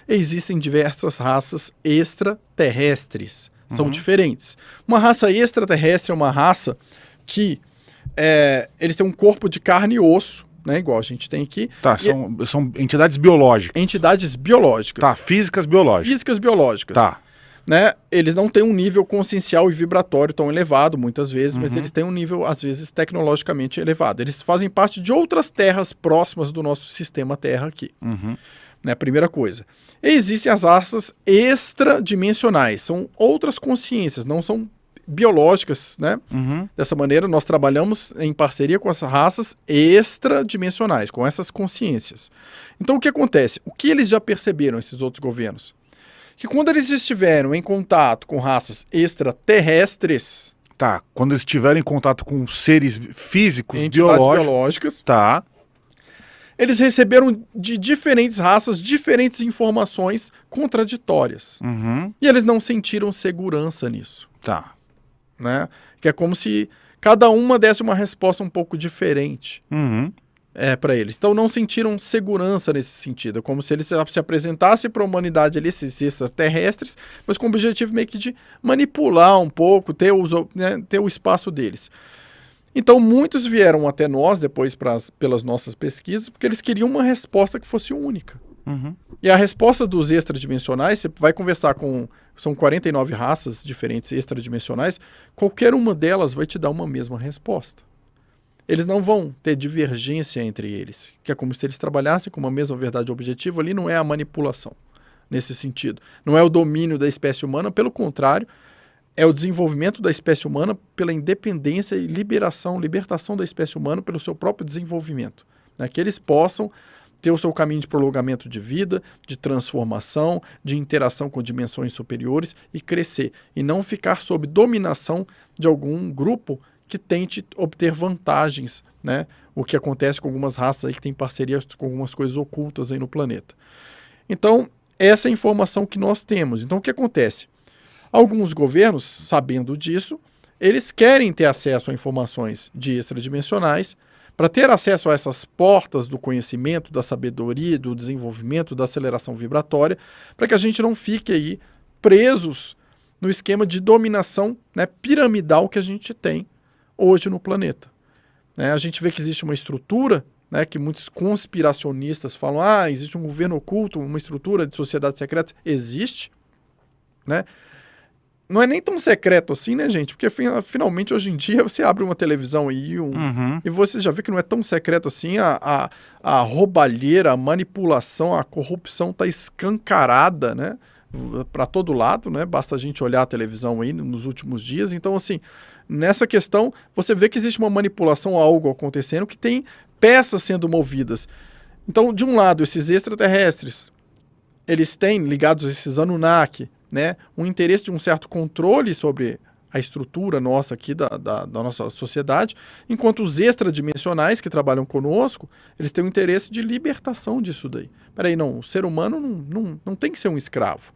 existem diversas raças extraterrestres. São diferentes. Uma raça extraterrestre é uma raça que eles têm um corpo de carne e osso, né, igual a gente tem aqui. Tá, são entidades biológicas. Entidades biológicas. Tá, físicas biológicas. Físicas biológicas. Tá. Né? Eles não têm um nível consciencial e vibratório tão elevado, muitas vezes, mas eles têm um nível, às vezes, tecnologicamente elevado. Eles fazem parte de outras terras próximas do nosso sistema Terra aqui. Né? Primeira coisa. Existem as raças extradimensionais, são outras consciências, não são biológicas, né? Dessa maneira, nós trabalhamos em parceria com as raças extradimensionais, com essas consciências. Então, o que acontece? O que eles já perceberam, esses outros governos? Que quando eles estiveram em contato com raças extraterrestres... Tá, quando eles estiverem em contato com seres físicos, biológicas... Tá. Eles receberam de diferentes raças, diferentes informações contraditórias. E eles não sentiram segurança nisso. Tá. Né? Que é como se cada uma desse uma resposta um pouco diferente para eles. Então não sentiram segurança nesse sentido. É como se eles se apresentassem para a humanidade ali, esses extraterrestres, mas com o objetivo meio que de manipular um pouco, ter o espaço deles. Então muitos vieram até nós depois pelas nossas pesquisas, porque eles queriam uma resposta que fosse única. E a resposta dos extradimensionais, você vai conversar com... São 49 raças diferentes extradimensionais, qualquer uma delas vai te dar uma mesma resposta. Eles não vão ter divergência entre eles, que é como se eles trabalhassem com uma mesma verdade objetiva. Ali não é a manipulação, nesse sentido. Não é o domínio da espécie humana, pelo contrário, é o desenvolvimento da espécie humana pela independência e libertação da espécie humana pelo seu próprio desenvolvimento. Né? Que eles possam ter o seu caminho de prolongamento de vida, de transformação, de interação com dimensões superiores e crescer. E não ficar sob dominação de algum grupo que tente obter vantagens, né? O que acontece com algumas raças aí que têm parcerias com algumas coisas ocultas aí no planeta. Então, essa é a informação que nós temos. Então, o que acontece? Alguns governos, sabendo disso, eles querem ter acesso a informações de extradimensionais para ter acesso a essas portas do conhecimento, da sabedoria, do desenvolvimento, da aceleração vibratória, para que a gente não fique aí presos no esquema de dominação, né, piramidal que a gente tem hoje no planeta. Né? A gente vê que existe uma estrutura, né, que muitos conspiracionistas falam, existe um governo oculto, uma estrutura de sociedades secretas. Existe, né? Não é nem tão secreto assim, né, gente? Porque finalmente hoje em dia você abre uma televisão aí e você já vê que não é tão secreto assim. A roubalheira, a manipulação, a corrupção está escancarada, né? Para todo lado, né? Basta a gente olhar a televisão aí nos últimos dias. Então, assim, nessa questão, você vê que existe uma manipulação, algo acontecendo, que tem peças sendo movidas. Então, de um lado, esses extraterrestres, eles têm, ligados a esses Anunnaki, né, um interesse de um certo controle sobre a estrutura nossa aqui da nossa sociedade, enquanto os extradimensionais que trabalham conosco, eles têm um interesse de libertação disso daí. Peraí, não, o ser humano não tem que ser um escravo.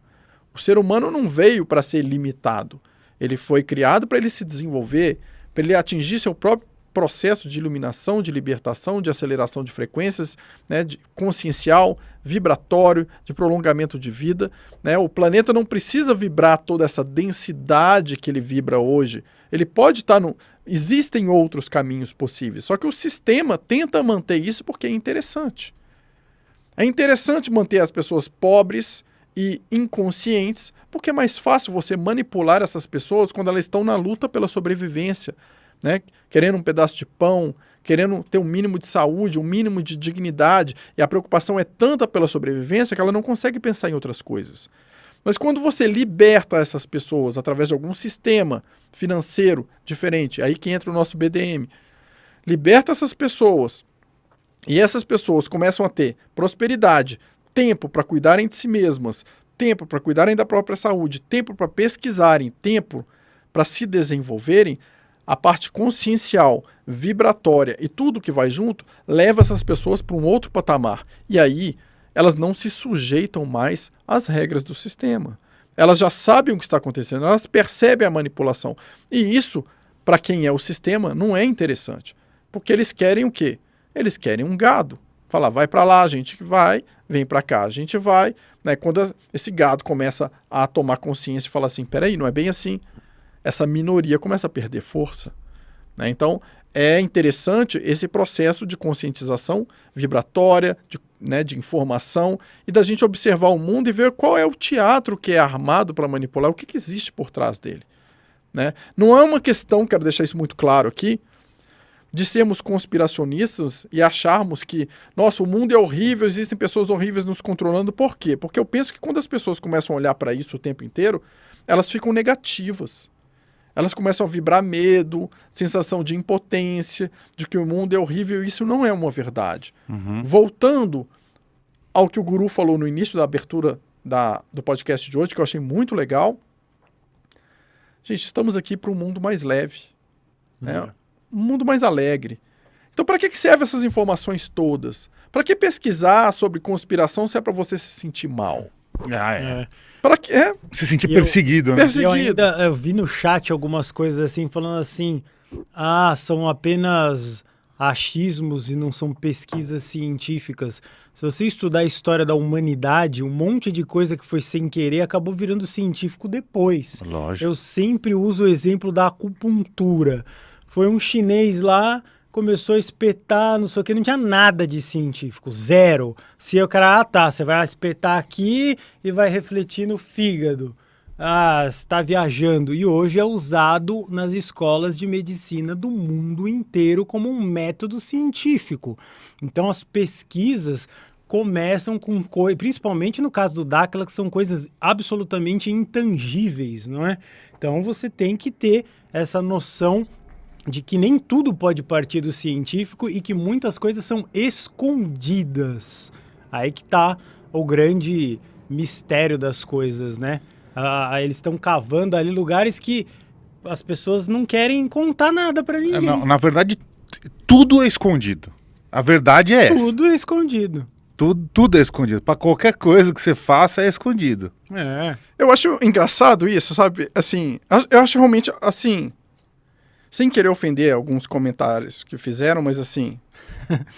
O ser humano não veio para ser limitado. Ele foi criado para ele se desenvolver, para ele atingir seu próprio processo de iluminação, de libertação, de aceleração de frequências, né, de consciencial, vibratório, de prolongamento de vida. Né? O planeta não precisa vibrar toda essa densidade que ele vibra hoje. Ele pode estar no... Existem outros caminhos possíveis, só que o sistema tenta manter isso porque é interessante. É interessante manter as pessoas pobres e inconscientes, porque é mais fácil você manipular essas pessoas quando elas estão na luta pela sobrevivência, né? Querendo um pedaço de pão, querendo ter um mínimo de saúde, um mínimo de dignidade, e a preocupação é tanta pela sobrevivência que ela não consegue pensar em outras coisas. Mas quando você liberta essas pessoas através de algum sistema financeiro diferente, aí que entra o nosso BDM, liberta essas pessoas, e essas pessoas começam a ter prosperidade, tempo para cuidarem de si mesmas, tempo para cuidarem da própria saúde, tempo para pesquisarem, tempo para se desenvolverem, a parte consciencial, vibratória e tudo que vai junto, leva essas pessoas para um outro patamar. E aí, elas não se sujeitam mais às regras do sistema. Elas já sabem o que está acontecendo, elas percebem a manipulação. E isso, para quem é o sistema, não é interessante. Porque eles querem o quê? Eles querem um gado. Fala, vai para lá, a gente vai, vem para cá, a gente vai. Né? Quando esse gado começa a tomar consciência e fala assim, peraí, não é bem assim. Essa minoria começa a perder força. Né? Então, é interessante esse processo de conscientização vibratória, de informação, e da gente observar o mundo e ver qual é o teatro que é armado para manipular, o que existe por trás dele. Né? Não é uma questão, quero deixar isso muito claro aqui, de sermos conspiracionistas e acharmos que, nossa, o mundo é horrível, existem pessoas horríveis nos controlando. Por quê? Porque eu penso que quando as pessoas começam a olhar para isso o tempo inteiro, elas ficam negativas. Elas começam a vibrar medo, sensação de impotência, de que o mundo é horrível, e isso não é uma verdade. Voltando ao que o Guru falou no início da abertura do podcast de hoje, que eu achei muito legal. Gente, estamos aqui para um mundo mais leve, né? Um mundo mais alegre. Então, para que servem essas informações todas? Para que pesquisar sobre conspiração se é para você se sentir mal? Para que se sentir perseguido, né? Eu vi no chat algumas coisas assim, falando assim, são apenas achismos e não são pesquisas científicas. Se você estudar a história da humanidade, um monte de coisa que foi sem querer acabou virando científico depois. Lógico. Eu sempre uso o exemplo da acupuntura. Foi um chinês lá, começou a espetar, não sei o que, não tinha nada de científico, zero. Se o cara, você vai espetar aqui e vai refletir no fígado. Você está viajando. E hoje é usado nas escolas de medicina do mundo inteiro como um método científico. Então as pesquisas começam com coisas, principalmente no caso do Dáquila, que são coisas absolutamente intangíveis, não é? Então você tem que ter essa noção de que nem tudo pode partir do científico e que muitas coisas são escondidas. Aí que tá o grande mistério das coisas, né? Eles estão cavando ali lugares que as pessoas não querem contar nada pra ninguém. Não, na verdade, tudo é escondido. A verdade é essa. Tudo é escondido. Tudo é escondido. Pra qualquer coisa que você faça, é escondido. Eu acho engraçado isso, sabe? Assim, eu acho realmente, assim, sem querer ofender alguns comentários que fizeram, mas assim,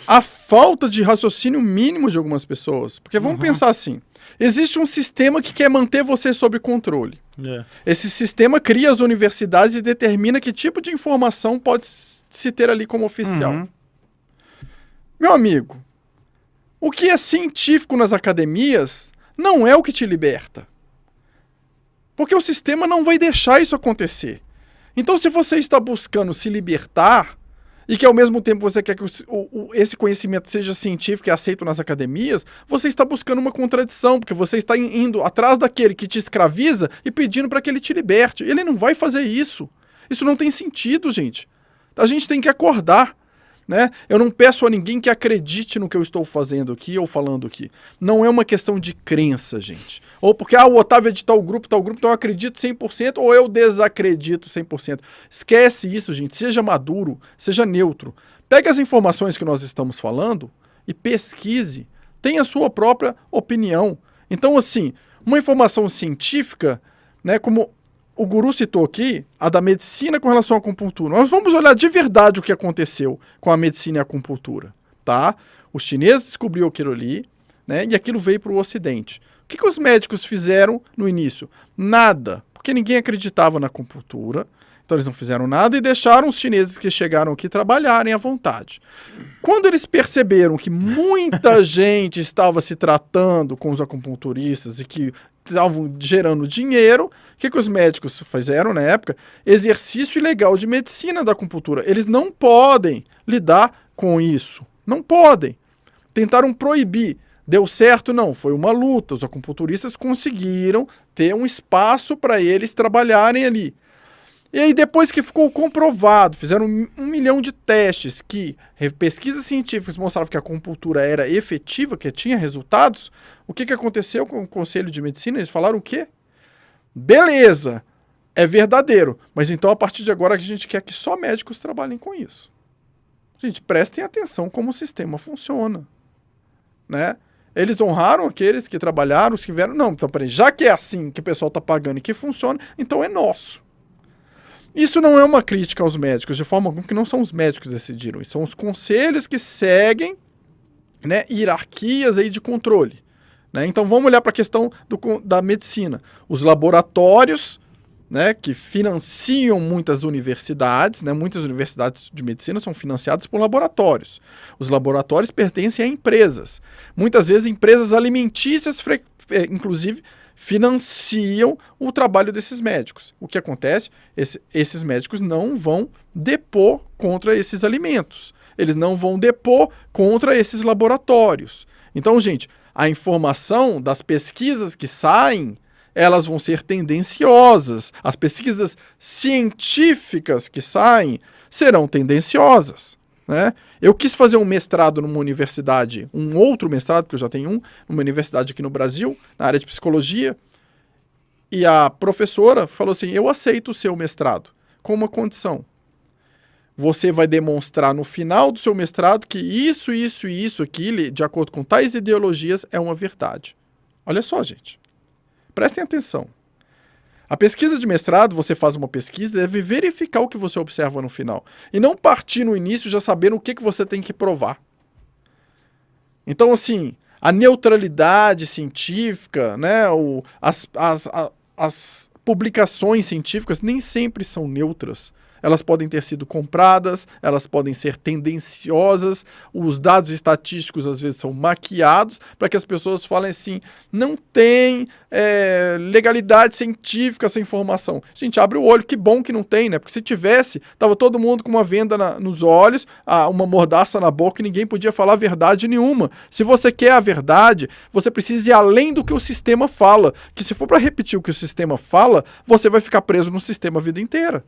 a falta de raciocínio mínimo de algumas pessoas. Porque vamos pensar assim, existe um sistema que quer manter você sob controle. Esse sistema cria as universidades e determina que tipo de informação pode se ter ali como oficial. Meu amigo, o que é científico nas academias não é o que te liberta. Porque o sistema não vai deixar isso acontecer. Então, se você está buscando se libertar e que ao mesmo tempo você quer que esse conhecimento seja científico e aceito nas academias, você está buscando uma contradição, porque você está indo atrás daquele que te escraviza e pedindo para que ele te liberte. Ele não vai fazer isso. Isso não tem sentido, gente. A gente tem que acordar. Né? Eu não peço a ninguém que acredite no que eu estou fazendo aqui ou falando aqui. Não é uma questão de crença, gente. Ou porque o Otávio é de tal grupo, então eu acredito 100% ou eu desacredito 100%. Esquece isso, gente. Seja maduro, seja neutro. Pegue as informações que nós estamos falando e pesquise. Tenha a sua própria opinião. Então, assim, uma informação científica, né, como o Guru citou aqui, a da medicina com relação à acupuntura. Nós vamos olhar de verdade o que aconteceu com a medicina e a acupuntura, tá? Os chineses descobriram aquilo ali, né? E aquilo veio para o Ocidente. O que os médicos fizeram no início? Nada, porque ninguém acreditava na acupuntura. Então eles não fizeram nada e deixaram os chineses que chegaram aqui trabalharem à vontade. Quando eles perceberam que muita gente estava se tratando com os acupunturistas e que estavam gerando dinheiro, o que os médicos fizeram na época? Exercício ilegal de medicina da acupuntura. Eles não podem lidar com isso. Não podem. Tentaram proibir. Deu certo? Não. Foi uma luta. Os acupunturistas conseguiram ter um espaço para eles trabalharem ali. E aí, depois que ficou comprovado, fizeram 1 milhão de testes que pesquisas científicas mostravam que a acupuntura era efetiva, que tinha resultados, o que aconteceu com o Conselho de Medicina? Eles falaram o quê? Beleza, é verdadeiro, mas então a partir de agora a gente quer que só médicos trabalhem com isso. Gente, prestem atenção como o sistema funciona, né? Eles honraram aqueles que trabalharam, os que vieram. Não, então peraí, já que é assim que o pessoal está pagando e que funciona, então é nosso. Isso não é uma crítica aos médicos, de forma alguma que não são os médicos que decidiram. São os conselhos que seguem né, hierarquias aí de controle. Né? Então vamos olhar para a questão da medicina. Os laboratórios, né, que financiam muitas universidades, né, muitas universidades de medicina são financiadas por laboratórios. Os laboratórios pertencem a empresas. Muitas vezes empresas alimentícias, inclusive, financiam o trabalho desses médicos. O que acontece? Esses médicos não vão depor contra esses alimentos. Eles não vão depor contra esses laboratórios. Então, gente, a informação das pesquisas que saem, elas vão ser tendenciosas. As pesquisas científicas que saem serão tendenciosas. Né? Eu quis fazer um mestrado numa universidade, um outro mestrado, porque eu já tenho numa universidade aqui no Brasil, na área de psicologia, e a professora falou assim, eu aceito o seu mestrado, com uma condição. Você vai demonstrar no final do seu mestrado que isso e isso aqui, de acordo com tais ideologias, é uma verdade. Olha só, gente. Prestem atenção. A pesquisa de mestrado, você faz uma pesquisa, deve verificar o que você observa no final. E não partir no início já sabendo o que você tem que provar. Então, assim, a neutralidade científica, né, as publicações científicas nem sempre são neutras. Elas podem ter sido compradas, elas podem ser tendenciosas, os dados estatísticos às vezes são maquiados para que as pessoas falem assim, não tem legalidade científica essa informação. Gente, abre o olho, que bom que não tem, né? Porque se tivesse, tava todo mundo com uma venda nos olhos, uma mordaça na boca e ninguém podia falar verdade nenhuma. Se você quer a verdade, você precisa ir além do que o sistema fala, que se for para repetir o que o sistema fala, você vai ficar preso no sistema a vida inteira.